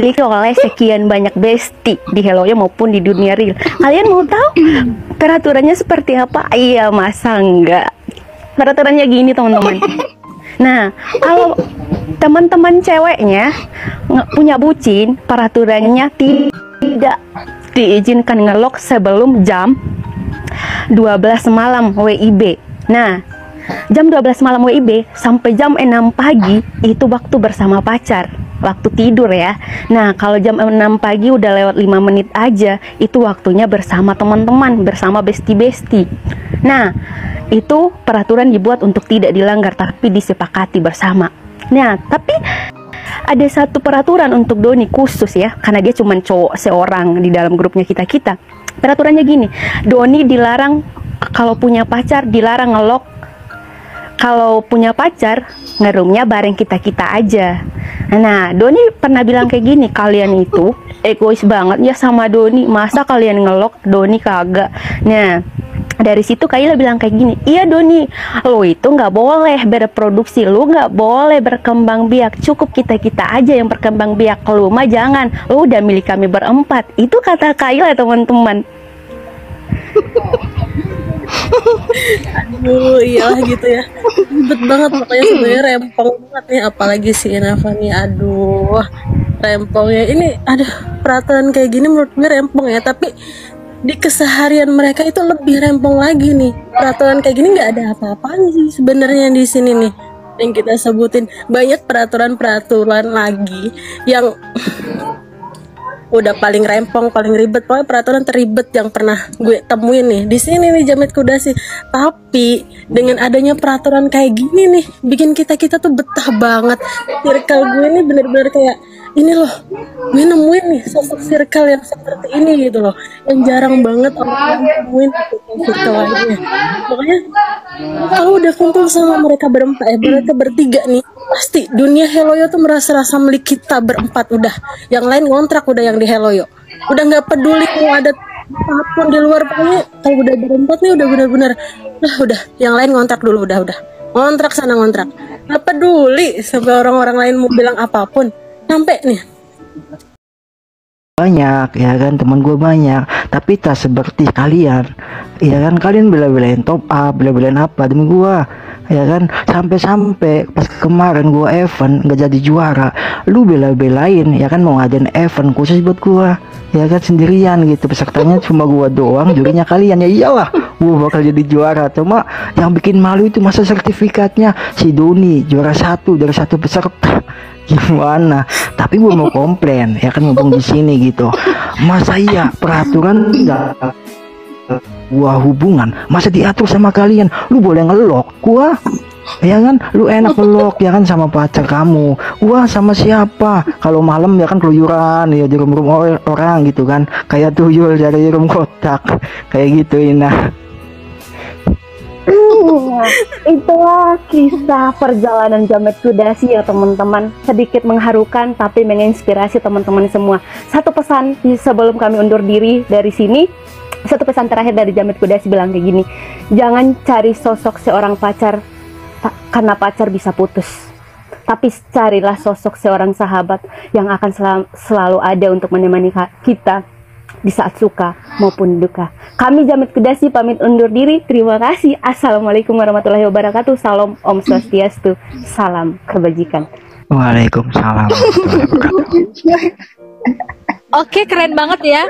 dimiliki oleh sekian banyak besti di Helloyo maupun di dunia real. Kalian mau tahu peraturannya seperti apa? Iya, masa enggak? Peraturannya gini teman-teman. Nah, kalau teman-teman ceweknya punya bucin, peraturannya tidak diizinkan ngelok sebelum jam 12 malam WIB. Nah, jam 12 malam WIB sampai jam 6 pagi itu waktu bersama pacar, waktu tidur ya. Nah, kalau jam 6 pagi udah lewat 5 menit aja, itu waktunya bersama teman-teman, bersama besti-besti. Nah, itu peraturan dibuat untuk tidak dilanggar, tapi disepakati bersama. Nah, tapi ada satu peraturan untuk Doni khusus ya, karena dia cuma cowok seorang di dalam grupnya kita-kita. Peraturannya gini, Doni dilarang kalau punya pacar, dilarang ngelok. Kalau punya pacar, ngerumnya bareng kita-kita aja. Nah, Doni pernah bilang kayak gini, kalian itu egois banget ya sama Doni, masa kalian ngelok, Doni kagak. Nah, dari situ Kayla bilang kayak gini, iya Doni, lo itu nggak boleh berproduksi, lo nggak boleh berkembang biak, cukup kita-kita aja yang berkembang biak, lo mah jangan, lo udah milik kami berempat. Itu kata Kayla teman-teman. Aduh, iyalah gitu ya. Ribet banget pokoknya, sebenarnya rempong banget nih, apalagi si Nafa nih. Aduh, rempongnya ini, aduh, peraturan kayak gini menurut gue rempong ya, tapi di keseharian mereka itu lebih rempong lagi nih. Peraturan kayak gini nggak ada apa-apanya sih sebenarnya di sini nih yang kita sebutin. Banyak peraturan-peraturan lagi yang udah paling rempong, paling ribet. Pokoknya peraturan terribet yang pernah gue temuin nih di sini nih Jamet Kuda sih. Tapi dengan adanya peraturan kayak gini nih, bikin kita tuh betah banget. Circle gue ini bener-bener kayak ini loh, gue nemuin nih sosok circle yang seperti ini gitu loh, yang jarang banget orang nemuin circle lainnya. Makanya kalau udah kumpul sama mereka berempat, mereka bertiga nih, pasti dunia Helloyo tuh merasa milik kita berempat udah. Yang lain ngontrak udah yang di Helloyo. Udah nggak peduli mau ada apapun di luar, pokoknya kalau udah berempat nih udah benar-benar udah yang lain ngontrak dulu, udah ngontrak sana ngontrak. Nggak peduli sampai orang-orang lain mau bilang apapun. Sampai nih banyak ya kan, teman gue banyak, tapi tak seperti kalian ya kan. Kalian bela-belain top up, bela-belain apa demi gue ya kan, sampai pas kemarin gue event nggak jadi juara, lu bela-belain ya kan, mau ngadain event khusus buat gue ya kan, sendirian gitu, pesertanya cuma gue doang, jurinya kalian. Ya iyalah gue bakal jadi juara. Cuma yang bikin malu itu masa sertifikatnya si Doni juara 1 dari 1 peserta. Gimana? Tapi gue mau komplain ya kan, ngomong di sini gitu. Masa iya peraturan enggak gua hubungan masa diatur sama kalian? Lu boleh ngelok gua ya kan, lu enak ngelok ya kan sama pacar kamu, gua sama siapa? Kalau malam ya kan keluyuran ya di rumah orang gitu kan, kayak tuyul dari room kotak kayak gitu. Ina Itulah kisah perjalanan Jamet Kuda sih ya teman-teman, sedikit mengharukan tapi menginspirasi teman-teman semua. Satu pesan sebelum kami undur diri dari sini, satu pesan terakhir dari Jamet Kuda sih bilang kayak gini, jangan cari sosok seorang pacar karena pacar bisa putus, tapi carilah sosok seorang sahabat yang akan selalu ada untuk menemani kita di saat suka maupun duka. Kami Jamet Kuda sih pamit undur diri. Terima kasih. Assalamualaikum warahmatullahi wabarakatuh. Salam Om Swastiastu. Salam kebajikan. Waalaikumsalam warahmatullahi wabarakatuh. Oke, keren banget ya.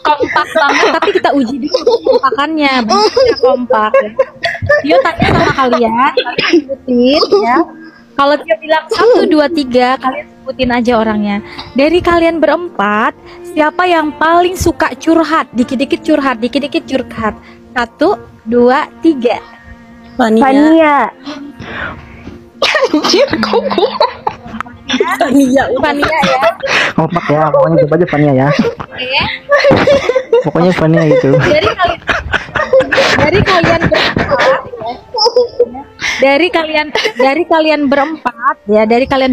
Kompak banget, tapi kita uji dulu kompakannya. Benar kompak. Yuk tanya sama kalian sebutin ya. Kalau dia bilang 1, 2, 3, kalian sebutin aja orangnya. Dari kalian berempat, siapa yang paling suka curhat? Dikit-dikit curhat, dikit-dikit curhat. 1, 2, 3. Fania. Anjir, kok Fania ya. Kompak ya, pokoknya coba aja Fania ya. Pokoknya Fania gitu. Dari kalian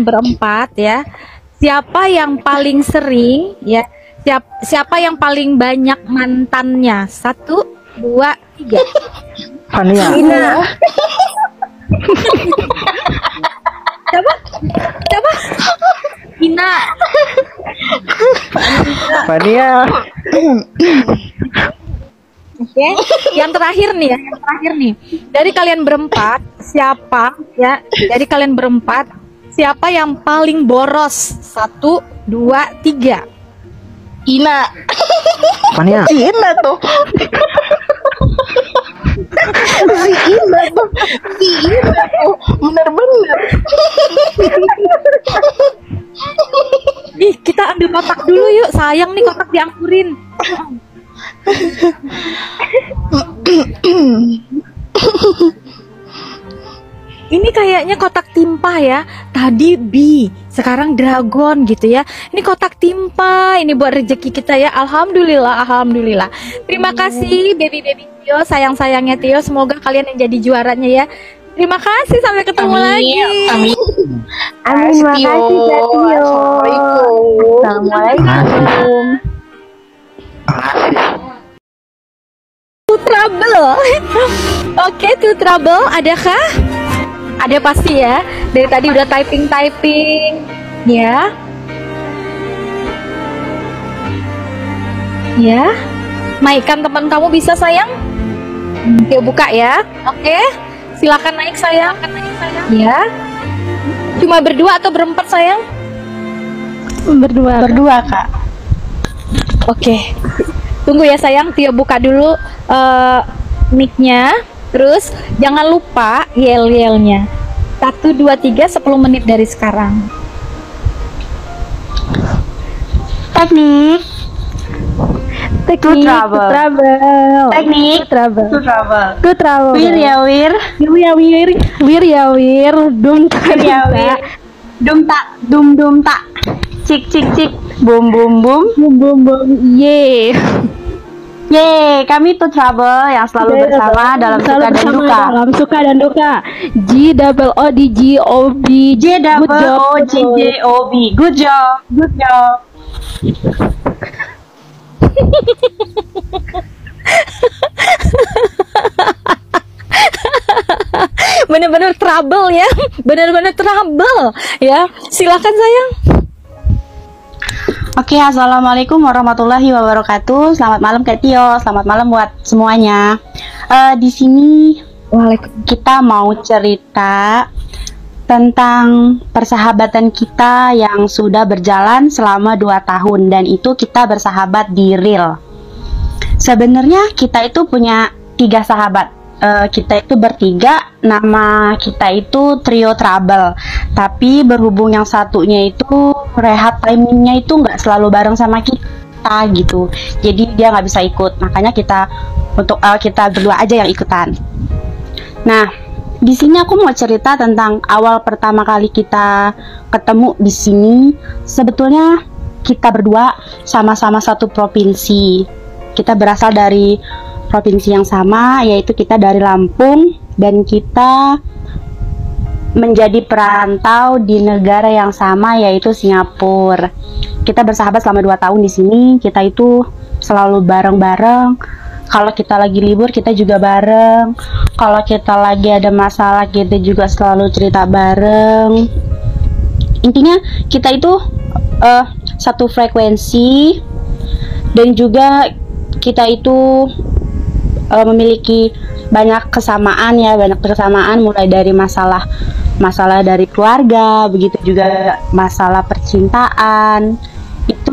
berempat ya, siapa yang paling sering ya, siapa yang paling banyak mantannya? 1, 2, 3. Fania. Siapa? Ina. Fania. Oke, yang terakhir nih ya, yang terakhir nih. Dari kalian berempat, siapa ya? Dari kalian berempat, siapa yang paling boros? 1, 2, 3. Ina. Fania. Ina tuh. Si Ina tuh. Bener-bener. Ih, kita ambil kotak dulu yuk. Sayang nih kotak diangkurin. Ini kayaknya kotak timpa ya. Tadi bee, sekarang dragon gitu ya. Ini kotak timpa. Ini buat rezeki kita ya. Alhamdulillah, alhamdulillah. Terima kasih baby-baby Tio, sayang-sayangnya Tio. Semoga kalian yang jadi juaranya ya. Terima kasih, sampai ketemu lagi. Amin. Amin, makasih Kak Tio. Assalamualaikum. To trouble. Oke, to trouble, adakah? Ada pasti ya. Dari tadi udah typing ya. Ya. Naikkan teman kamu bisa sayang. Yuk buka ya. Oke. Silakan naik sayang. Ya. Cuma berdua atau berempat sayang? Berdua, Kak. Oke. Tunggu ya sayang, Tio buka dulu mic-nya. Terus jangan lupa yel-yelnya. 1, 2, 3, 10 menit dari sekarang. Teknik. To trouble. Teknik. To trouble. Wir ya wir. Wir ya wir. Dum Ya wir. Dum tak. Cik cik cik. Bum bum bum. Ye. Yeay, kami to trouble yang selalu bersama dalam suka dan duka. Dalam suka dan duka. G double O D G O B. J double O J J O B. Good job. Bener-bener trouble ya. Bener-bener trouble ya. Silakan sayang. Oke, assalamualaikum warahmatullahi wabarakatuh. Selamat malam Kak Tio, selamat malam buat semuanya. Di sini kita mau cerita tentang persahabatan kita yang sudah berjalan selama 2 tahun, dan itu kita bersahabat di real. Sebenarnya kita itu punya 3 sahabat. Kita itu bertiga, nama kita itu trio trouble. Tapi berhubung yang satunya itu rehat timingnya itu nggak selalu bareng sama kita gitu, jadi dia nggak bisa ikut. Makanya kita berdua aja yang ikutan. Nah, di sini aku mau cerita tentang awal pertama kali kita ketemu di sini. Sebetulnya kita berdua sama-sama satu provinsi. Kita berasal dari provinsi yang sama, yaitu kita dari Lampung, dan kita menjadi perantau di negara yang sama, yaitu Singapura. Kita bersahabat selama 2 tahun di sini. Kita itu selalu bareng-bareng. Kalau kita lagi libur, kita juga bareng. Kalau kita lagi ada masalah, kita juga selalu cerita bareng. Intinya kita itu satu frekuensi, dan juga kita itu memiliki banyak kesamaan ya, mulai dari masalah dari keluarga, begitu juga masalah percintaan. Itu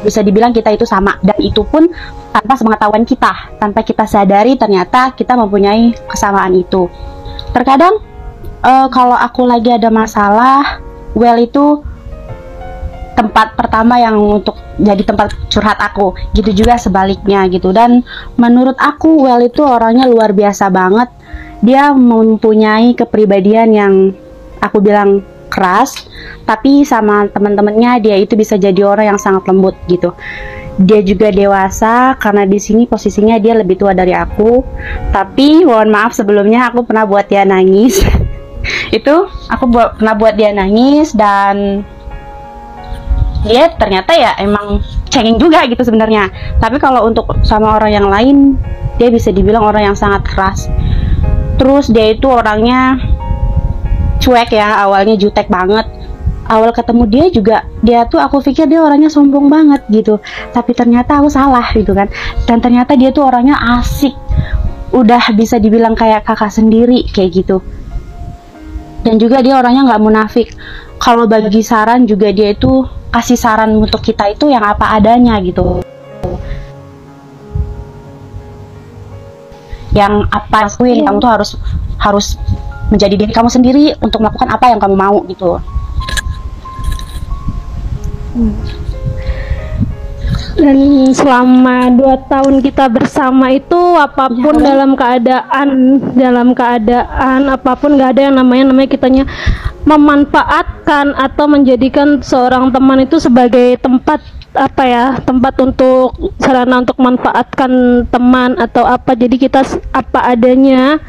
bisa dibilang kita itu sama, dan itu pun tanpa sepengetahuan kita, tanpa kita sadari ternyata kita mempunyai kesamaan itu. Terkadang kalau aku lagi ada masalah, Well itu tempat pertama yang untuk jadi tempat curhat aku, gitu juga sebaliknya gitu. Dan menurut aku Well itu orangnya luar biasa banget. Dia mempunyai kepribadian yang aku bilang keras, tapi sama teman-temannya dia itu bisa jadi orang yang sangat lembut gitu. Dia juga dewasa karena di sini posisinya dia lebih tua dari aku. Tapi mohon maaf sebelumnya aku pernah buat dia nangis. Itu aku pernah buat dia nangis, dan dia ternyata ya emang cengeng juga gitu sebenarnya. Tapi kalau untuk sama orang yang lain, dia bisa dibilang orang yang sangat keras. Terus dia itu orangnya cuek ya, awalnya jutek banget. awal ketemu dia juga, dia tuh aku pikir dia orangnya sombong banget gitu, tapi ternyata aku salah gitu kan. Dan ternyata dia tuh orangnya asik, udah bisa dibilang kayak kakak sendiri kayak gitu. Dan juga dia orangnya nggak munafik. Kalau bagi saran juga dia itu kasih saran untuk kita itu yang apa adanya gitu. Yang apa lakuin, kamu tuh harus menjadi diri kamu sendiri untuk melakukan apa yang kamu mau gitu. Dan selama 2 tahun kita bersama itu apapun dalam keadaan apapun, nggak ada yang namanya kitanya memanfaatkan atau menjadikan seorang teman itu sebagai tempat untuk sarana untuk manfaatkan teman atau apa. Jadi kita apa adanya,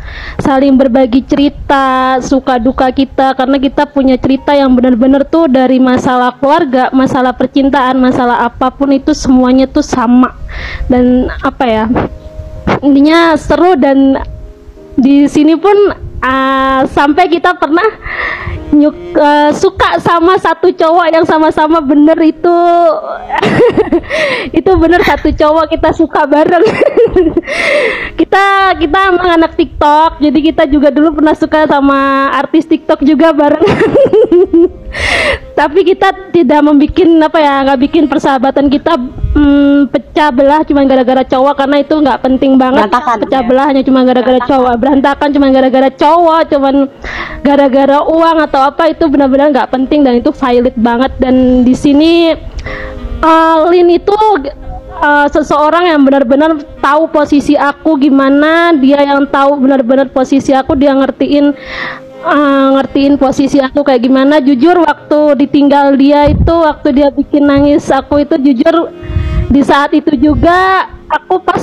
saling berbagi cerita suka duka kita, karena kita punya cerita yang benar-benar tuh dari masalah keluarga, masalah percintaan, masalah apapun itu semuanya tuh sama. Dan intinya seru. Dan di sini pun sampai kita pernah suka sama satu cowok yang sama-sama bener itu itu bener satu cowok kita suka bareng. kita emang anak TikTok, jadi kita juga dulu pernah suka sama artis TikTok juga bareng. Tapi kita tidak nggak bikin persahabatan kita pecah belah cuma gara-gara cowok, karena itu nggak penting banget. Pecah belah hanya cuma gara-gara cowok, berantakan cuma gara-gara cowok, cuman gara-gara uang atau apa, itu benar-benar nggak penting dan itu valid banget. Dan di sini Lin itu seseorang yang benar-benar tahu posisi aku gimana, dia yang tahu benar-benar posisi aku, dia ngertiin posisi aku kayak gimana. Jujur waktu ditinggal dia itu, waktu dia bikin nangis aku itu, jujur di saat itu juga aku pas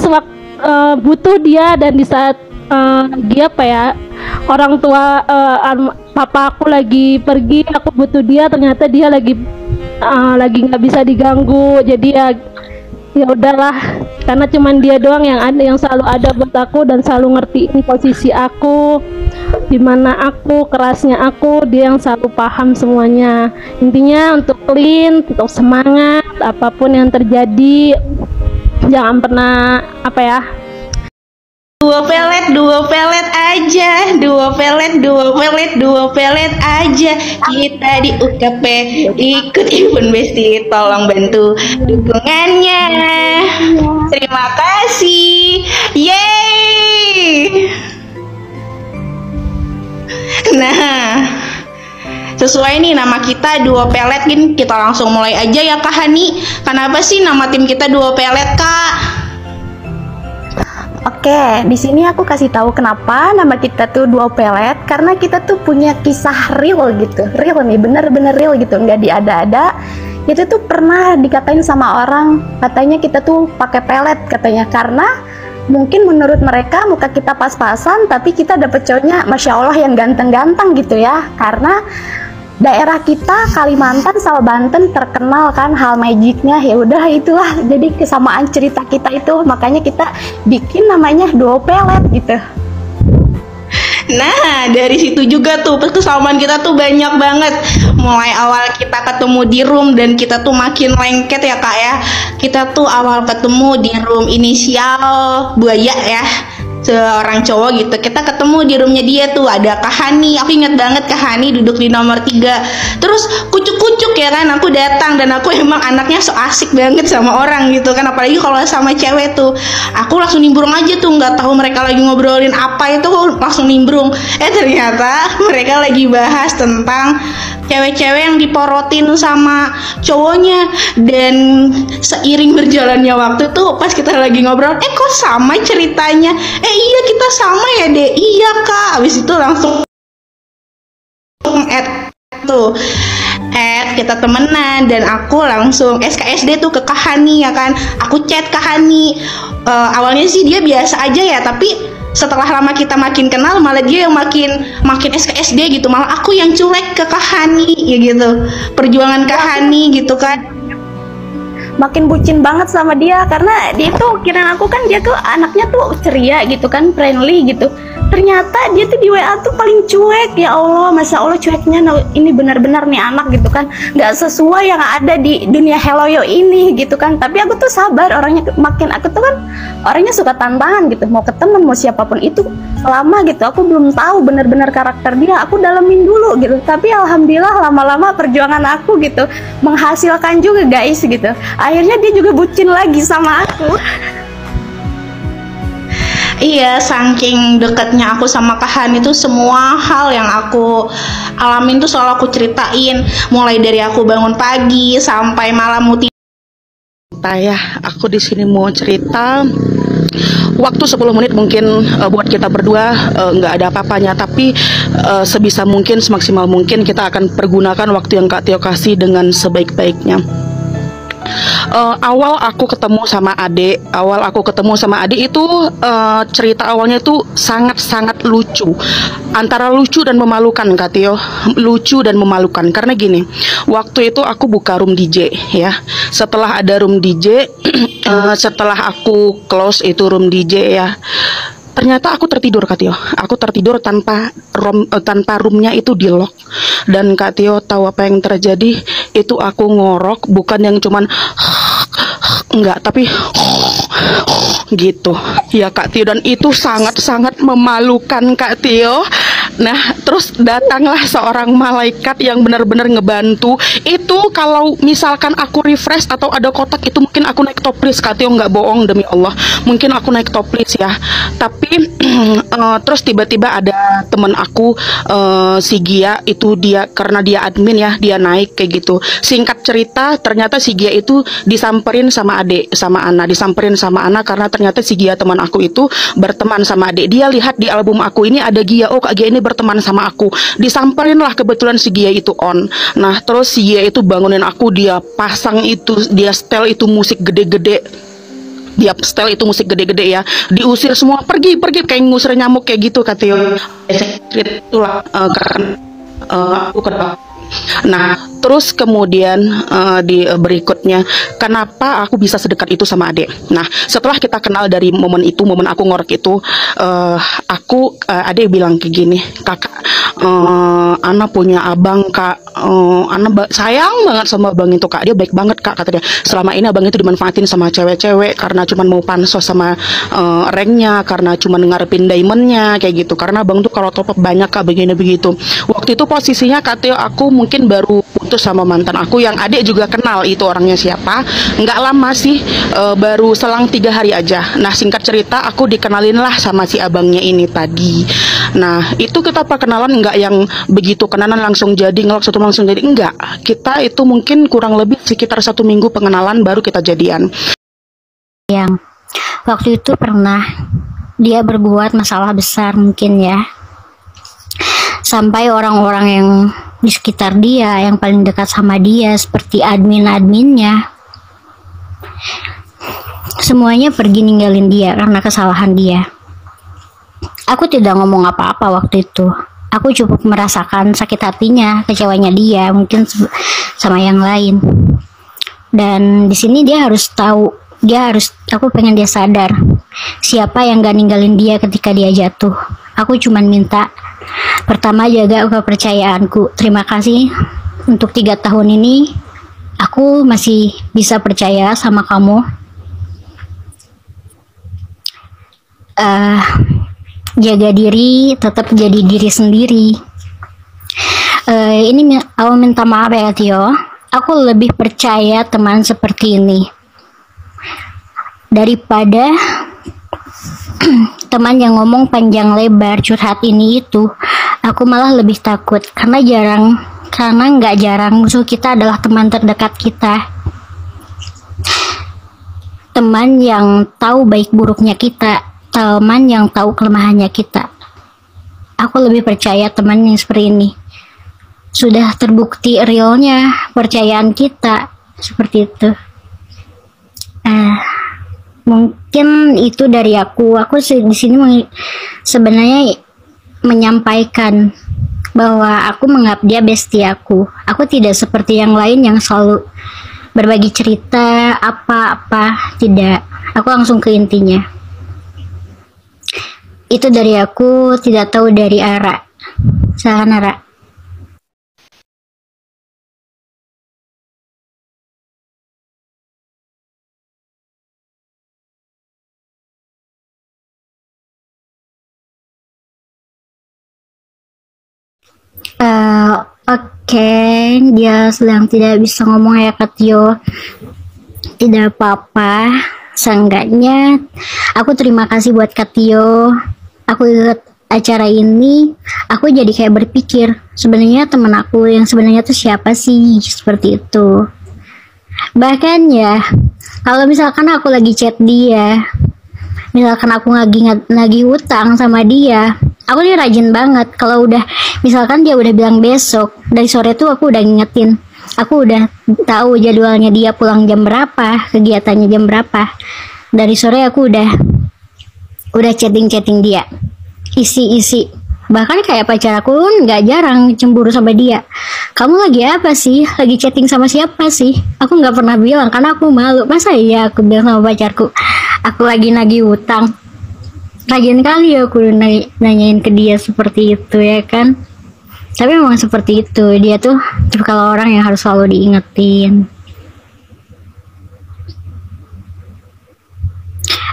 butuh dia. Dan di saat dia orang tua papa aku lagi pergi, aku butuh dia, ternyata dia lagi nggak bisa diganggu. Jadi ya udahlah, karena cuman dia doang yang selalu ada buat aku dan selalu ngertiin posisi aku, dimana aku, kerasnya aku, dia yang selalu paham semuanya. Intinya untuk Lin, untuk semangat apapun yang terjadi, jangan pernah Dua pelet aja, dua pelet aja. Kita di UKP ikut event Besti, tolong bantu dukungannya. Terima kasih. Yeay. Nah, sesuai nih nama kita Dua Pelet, kita langsung mulai aja ya Kak Hani. Kenapa sih nama tim kita Dua Pelet, Kak? Oke, di sini aku kasih tahu kenapa nama kita tuh Dua Pelet, karena kita tuh punya kisah real gitu, real nih, bener-bener real gitu, nggak diada-ada. Itu tuh pernah dikatain sama orang, katanya kita tuh pakai pelet katanya, karena mungkin menurut mereka muka kita pas-pasan, tapi kita dapet cowoknya masya Allah yang ganteng-ganteng gitu ya, karena daerah kita Kalimantan sama Banten terkenal kan hal magicnya. Ya udah itulah jadi kesamaan cerita kita itu, makanya kita bikin namanya Dua Pelet gitu. Nah, dari situ juga tuh kesamaan kita tuh banyak banget. Mulai awal kita ketemu di room dan kita tuh makin lengket ya Kak ya. Kita tuh awal ketemu di room inisial Buaya ya, seorang cowok gitu. Kita ketemu di roomnya dia tuh, ada Kak Hani. Aku ingat banget Kak Hani duduk di nomor 3. Terus kucuk-kucuk ya kan, aku datang dan aku emang anaknya so asik banget sama orang gitu kan, apalagi kalau sama cewek tuh aku langsung nimbrung aja tuh, nggak tahu mereka lagi ngobrolin apa itu, aku langsung nimbrung. Ternyata mereka lagi bahas tentang cewek-cewek yang diporotin sama cowoknya. Dan seiring berjalannya waktu tuh, pas kita lagi ngobrol, kok sama ceritanya, iya kita sama ya deh, iya Kak. Abis itu langsung kita temenan, dan aku langsung SKSD tuh ke Kak Hani ya kan. Aku chat Kak Hani, awalnya sih dia biasa aja ya, tapi setelah lama kita makin kenal, malah dia yang makin SKSD gitu, malah aku yang cuek ke Kak Hani ya gitu. Perjuangan Kak Hani gitu kan, makin bucin banget sama dia, karena dia tuh kirain aku kan dia tuh anaknya tuh ceria gitu kan, friendly gitu. ternyata dia tuh di WA tuh paling cuek. Ya Allah, Masya Allah cueknya. Nah, ini benar-benar nih anak gitu kan, nggak sesuai yang ada di dunia Heloyo ini gitu kan. Tapi aku tuh sabar orangnya, makin aku tuh kan orangnya suka tantangan gitu, mau ketemu mau siapapun itu lama gitu. Aku belum tahu benar-benar karakter dia, aku dalemin dulu gitu. Tapi alhamdulillah lama-lama perjuangan aku gitu menghasilkan juga guys gitu. Akhirnya dia juga bucin lagi sama aku. Iya, saking dekatnya aku sama Kahan itu, semua hal yang aku alamin tuh selalu aku ceritain, mulai dari aku bangun pagi sampai malam mau tidur. Ya, aku di sini mau cerita. Waktu 10 menit mungkin buat kita berdua nggak ada apa-apanya, tapi sebisa mungkin, semaksimal mungkin kita akan pergunakan waktu yang Kak Tio kasih dengan sebaik-baiknya. Awal aku ketemu sama adik itu cerita awalnya itu sangat-sangat lucu, antara lucu dan memalukan Kak Tio, lucu dan memalukan. Karena gini, waktu itu aku buka room DJ ya. Setelah ada room DJ, setelah aku close itu room DJ ya, ternyata aku tertidur Kak Tio. Aku tertidur tanpa roomnya itu di lock. Dan Kak Tio tahu apa yang terjadi? Itu aku ngorok, bukan yang cuman enggak, tapi gitu ya Kak Tio. Dan itu sangat-sangat memalukan Kak Tio. Nah, terus datanglah seorang malaikat yang benar-benar ngebantu. Itu kalau misalkan aku refresh atau ada kotak itu, mungkin aku naik top list Kak Tio, nggak bohong demi Allah. Mungkin aku naik top list ya. Tapi terus tiba-tiba ada temen aku, si Gia itu, dia karena dia admin ya, dia naik kayak gitu. Singkat cerita, ternyata si Gia itu disamperin sama adik, sama Ana, disamperin sama Ana karena ternyata si Gia teman aku itu berteman sama adik. Dia lihat di album aku ini ada Gia, oh Kak Gia ini berteman sama aku. Disamperin lah, kebetulan si Gia itu on. Nah, terus si Gia itu bangunin aku, dia pasang itu, dia setel itu musik gede-gede. Dia setel itu musik gede-gede ya. Diusir semua, pergi kayak ngusir nyamuk kayak gitu Kak Tio. Itulah karena aku kedua. Nah, terus kemudian di berikutnya, kenapa aku bisa sedekat itu sama adek? Nah, setelah kita kenal dari momen itu, momen aku ngorek itu, adek bilang kayak gini, kakak, Ana punya abang Kak, Ana sayang banget sama abang itu Kak, dia baik banget Kak, kata dia. Selama ini abang itu dimanfaatin sama cewek-cewek karena cuman mau pansos sama ranknya, karena cuman ngarepin diamondnya kayak gitu. Karena abang tuh kalau top up banyak Kak, begini begitu. Waktu itu posisinya Kak Tio, aku mungkin baru putus sama mantan aku yang adek juga kenal itu orangnya siapa. Nggak lama sih, baru selang 3 hari aja. Nah, singkat cerita aku dikenalin lah sama si abangnya ini tadi. Nah, itu kita perkenalan nggak yang begitu kenalan langsung jadi, ngelok satu langsung jadi, enggak. Kita itu mungkin kurang lebih sekitar 1 minggu pengenalan baru kita jadian. Yang waktu itu pernah dia berbuat masalah besar mungkin ya, sampai orang-orang yang di sekitar dia, yang paling dekat sama dia, seperti admin-adminnya, semuanya pergi ninggalin dia karena kesalahan dia. Aku tidak ngomong apa-apa waktu itu. Aku cukup merasakan sakit hatinya, kecewanya dia, mungkin sama yang lain. Dan di sini dia harus tahu, aku pengen dia sadar siapa yang gak ninggalin dia ketika dia jatuh. Aku cuman minta, pertama jaga kepercayaanku. Terima kasih untuk 3 tahun ini aku masih bisa percaya sama kamu. Jaga diri, tetap jadi diri sendiri. Ini aku minta maaf ya Tio, aku lebih percaya teman seperti ini daripada teman yang ngomong panjang lebar curhat ini itu. Aku malah lebih takut karena nggak jarang musuh kita adalah teman terdekat kita, teman yang tahu baik buruknya kita, teman yang tahu kelemahannya kita. Aku lebih percaya teman yang seperti ini. Sudah terbukti realnya percayaan kita seperti itu. Mungkin itu dari aku. Aku di sini sebenarnya menyampaikan bahwa aku menganggap dia bestie aku. Aku tidak seperti yang lain yang selalu berbagi cerita apa-apa, tidak. Aku langsung ke intinya. Itu dari aku, tidak tahu dari Ara. Silakan Ara. Oke, dia sedang tidak bisa ngomong ya Kak Tio. Tidak apa-apa. Seenggaknya aku terima kasih buat Kak Tio. Aku ikut acara ini, aku jadi kayak berpikir, sebenarnya teman aku yang sebenarnya tuh siapa sih, seperti itu. Bahkan ya, kalau misalkan aku lagi chat dia, misalkan aku lagi utang sama dia, aku nih rajin banget. Kalau udah, misalkan dia udah bilang besok, dari sore tuh aku udah ngingetin, aku udah tahu jadwalnya dia pulang jam berapa, kegiatannya jam berapa. Dari sore aku udah chatting dia, isi. Bahkan kayak pacar aku pun nggak jarang cemburu sama dia. Kamu lagi apa sih? Lagi chatting sama siapa sih? Aku nggak pernah bilang karena aku malu. Masa iya aku bilang sama pacarku aku lagi nagih utang? Rajin kali aku nanyain ke dia seperti itu ya kan. Tapi memang seperti itu, dia tuh kalau orang yang harus selalu diingetin.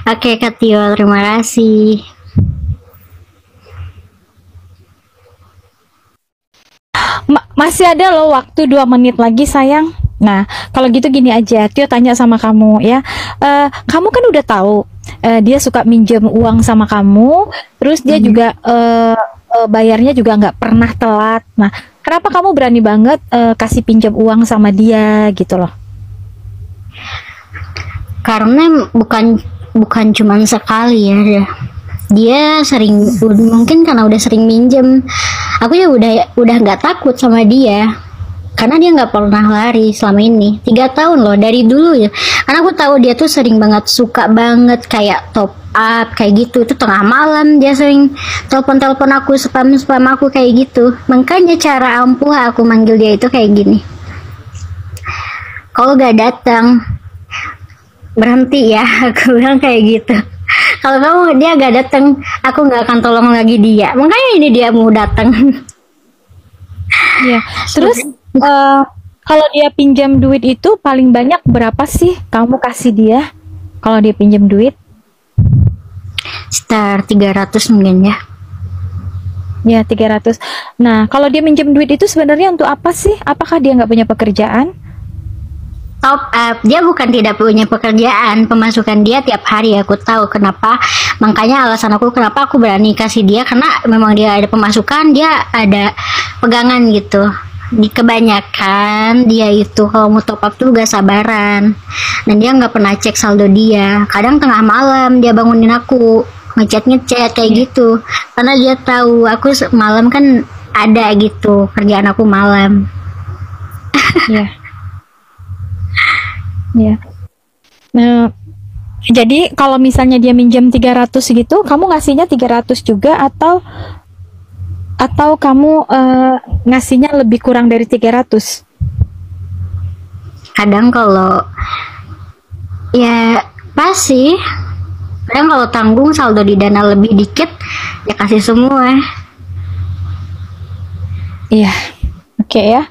Oke Kak Tio, terima kasih. Masih ada loh waktu 2 menit lagi sayang. Nah, kalau gitu gini aja, Tio tanya sama kamu ya. Kamu kan udah tahu dia suka minjem uang sama kamu, terus dia juga bayarnya juga nggak pernah telat. Nah, kenapa kamu berani banget kasih pinjam uang sama dia gitu loh? Karena bukan cuman sekali ya. Dia sering, mungkin karena udah sering minjem, aku ya udah nggak takut sama dia karena dia nggak pernah lari selama ini 3 tahun loh, dari dulu ya. Karena aku tahu dia tuh sering banget, suka banget kayak top up kayak gitu. Itu tengah malam dia sering telepon aku, spam aku kayak gitu. Makanya cara ampuh aku manggil dia itu kayak gini, kalau gak datang berhenti ya, aku bilang kayak gitu. Kalau dia gak datang, aku nggak akan tolong lagi dia. Makanya ini dia mau datang. Ya, terus kalau dia pinjam duit itu paling banyak berapa sih kamu kasih dia? Kalau dia pinjam duit? Sekitar 300 mungkin ya. Ya, 300. Nah, kalau dia minjem duit itu sebenarnya untuk apa sih? Apakah dia nggak punya pekerjaan? Top up, dia bukan tidak punya pekerjaan, pemasukan dia tiap hari. Aku tahu kenapa, makanya alasan aku kenapa aku berani kasih dia, karena memang dia ada pemasukan, dia ada pegangan gitu. Di kebanyakan dia itu kalau mau top up tuh gak sabaran, dan dia nggak pernah cek saldo dia. Kadang tengah malam dia bangunin aku ngechat kayak gitu, karena dia tahu aku malam kan ada gitu, kerjaan aku malam. Ya. Ya. Nah, jadi kalau misalnya dia minjem 300 gitu, kamu ngasihnya 300 juga atau kamu ngasihnya lebih kurang dari 300? Kadang kalau ya pasti, kadang kalau tanggung saldo di dana lebih dikit ya kasih semua. Iya. Oke ya.